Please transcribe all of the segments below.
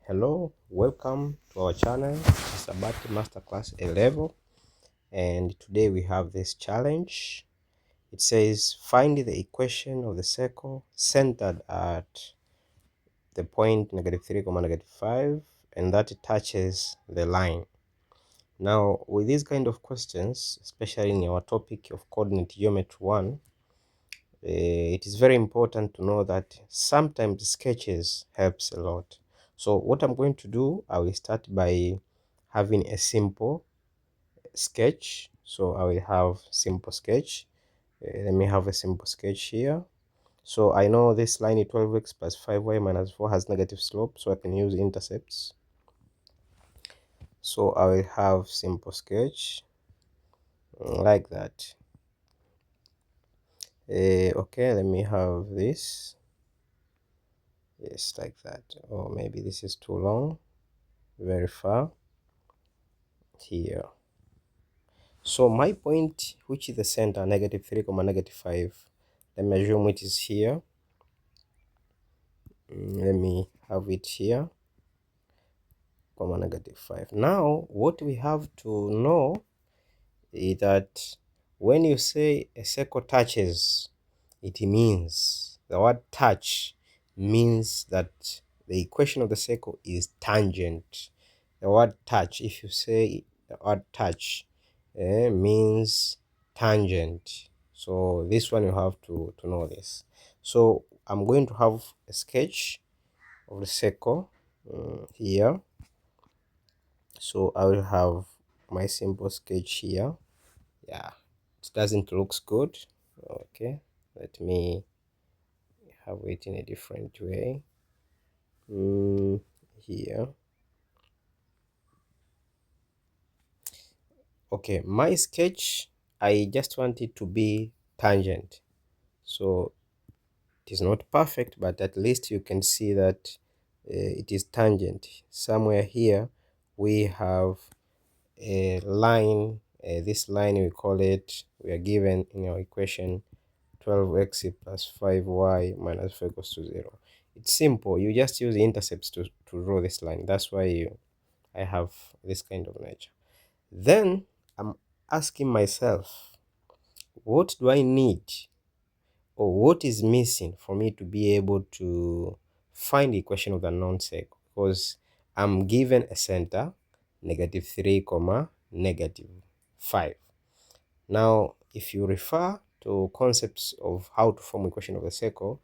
Hello, welcome to our channel, Hisabati Masterclass A Level, and today we have this challenge. It says find the equation of the circle centered at the point -3, -5, and that touches the line. Now, with these kind of questions, especially in our topic of coordinate geometry 1, it is very important to know that sometimes sketches helps a lot. So what I'm going to do, I will start by having a simple sketch. So I will have simple sketch. Let me have a simple sketch here. So I know this line is 12x plus 5y minus 4 has negative slope, so I can use intercepts. So I will have simple sketch like that. Okay, let me have this. Yes, like that. Or maybe this is too long, very far here. So my point, which is the center, -3, -5, let me assume it is here. Let me have it here, -5. Now what we have to know is that when you say a circle touches, it means the word touch means that the equation of the circle is tangent. The word touch, if you say the word touch, means tangent. So this one you have to know this. So I'm going to have a sketch of the circle here. So I will have my simple sketch here. Yeah, it doesn't looks good. Okay, let me have it in a different way. Here. Okay, my sketch, I just want it to be tangent. So it is not perfect, but at least you can see that it is tangent. Somewhere here we have a line. This line, we call it, we are given in our equation 12x plus 5y minus 4 equals to 0. It's simple. You just use the intercepts to draw this line. That's why I have this kind of nature. Then I'm asking myself, what do I need, or what is missing for me to be able to find the equation of the known circle? Because I'm given a center, -3, -5. Now, if you refer to concepts of how to form equation of a circle,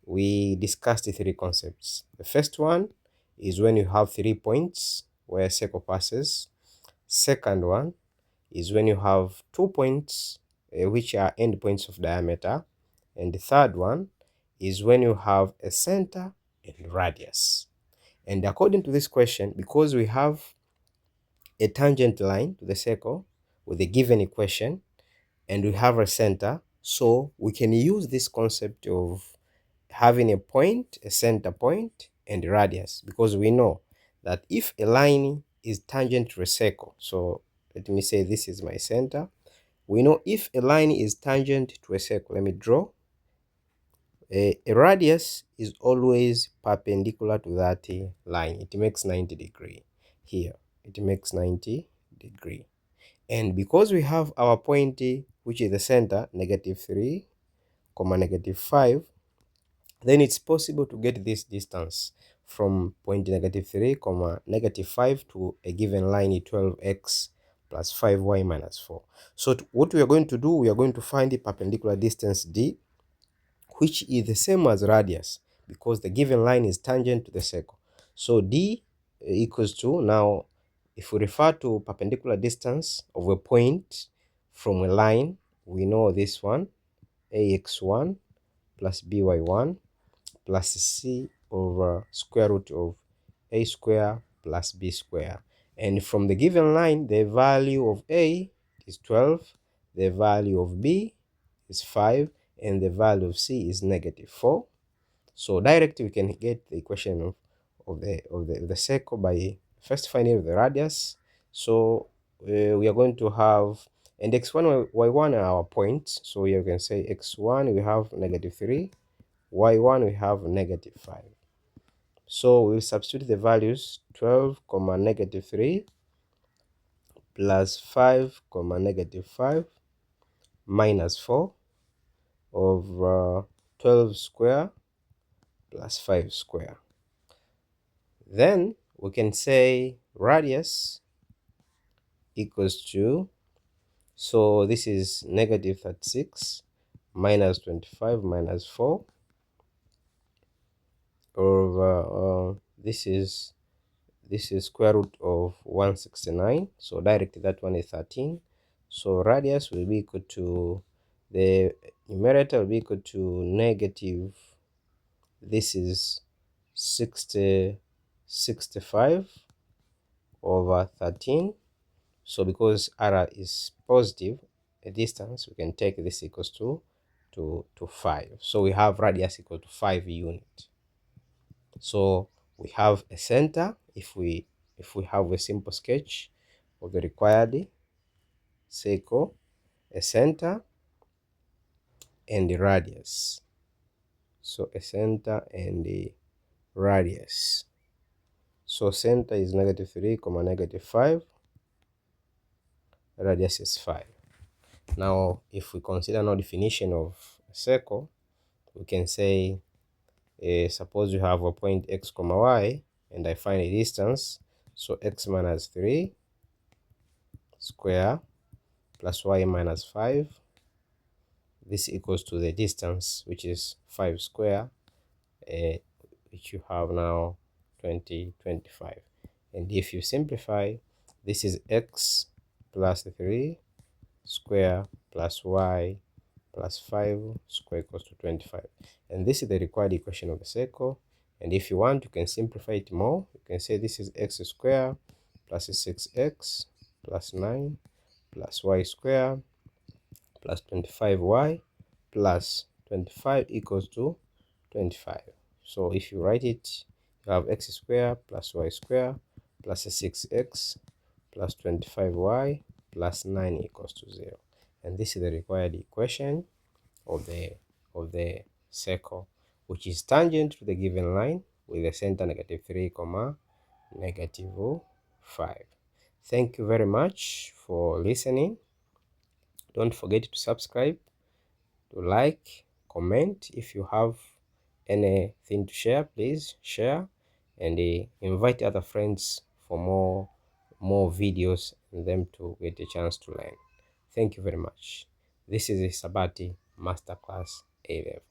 we discussed the three concepts. The first one is when you have 3 points where a circle passes. Second one is when you have 2 points which are endpoints of diameter. And the third one is when you have a center and radius. And according to this question, because we have a tangent line to the circle with a given equation, and we have a center, so we can use this concept of having a point, a center point, and radius, because we know that if a line is tangent to a circle, so let me say this is my center, we know if a line is tangent to a circle, let me draw, a radius is always perpendicular to that line. It makes 90 degree here. It makes 90 degree. And because we have our point, which is the center, -3, -5, then it's possible to get this distance from point -3, -5 to a given line 12x plus 5y minus 4. So what we are going to do, we are going to find the perpendicular distance d, which is the same as radius, because the given line is tangent to the circle. So d equals to, now if we refer to perpendicular distance of a point from a line, we know this one, ax1 plus by1 plus c over square root of a square plus b square. And from the given line, the value of a is 12, the value of b is 5, and the value of c is -4. So directly we can get the equation of the circle by first finding the radius. So we are going to have, and x1 y1 are our points, so you can say x1 we have -3, y1 we have -5. So we substitute the values 12 comma negative 3 plus 5 comma negative 5 minus 4 over 12 square plus 5 square. Then we can say radius equals to, so this is negative 36 minus 25 minus 4 over this is square root of 169, so directly that one is 13. So radius will be equal to, the numerator will be equal to negative, this is 65 over 13. So because r is positive, a distance, we can take this equals to 5. So we have radius equal to 5 units. So we have a center if we have a simple sketch of the required circle, a center and the radius. So a center and the radius. So center is negative 3 comma negative 5, radius is 5. Now if we consider no definition of a circle, we can say suppose you have a point x comma y and I find a distance, so x minus 3 square plus y minus 5, this equals to the distance, which is 5 square, which you have now 25. And if you simplify, this is x plus 3 square plus y plus 5 square equals to 25. And this is the required equation of a circle. And if you want, you can simplify it more. You can say this is x square plus 6x plus 9 plus y square plus 25y plus 25 equals to 25. So if you write it, you have x square plus y square plus 6x plus 25y plus 9 equals to 0. And this is the required equation of the circle, which is tangent to the given line with the center negative 3 comma negative 5. Thank you very much for listening. Don't forget to subscribe, to like, comment. If you have anything to share, please share, and invite other friends for more videos and them to get a chance to learn. Thank you very much. This is a Sabati Masterclass A-Level.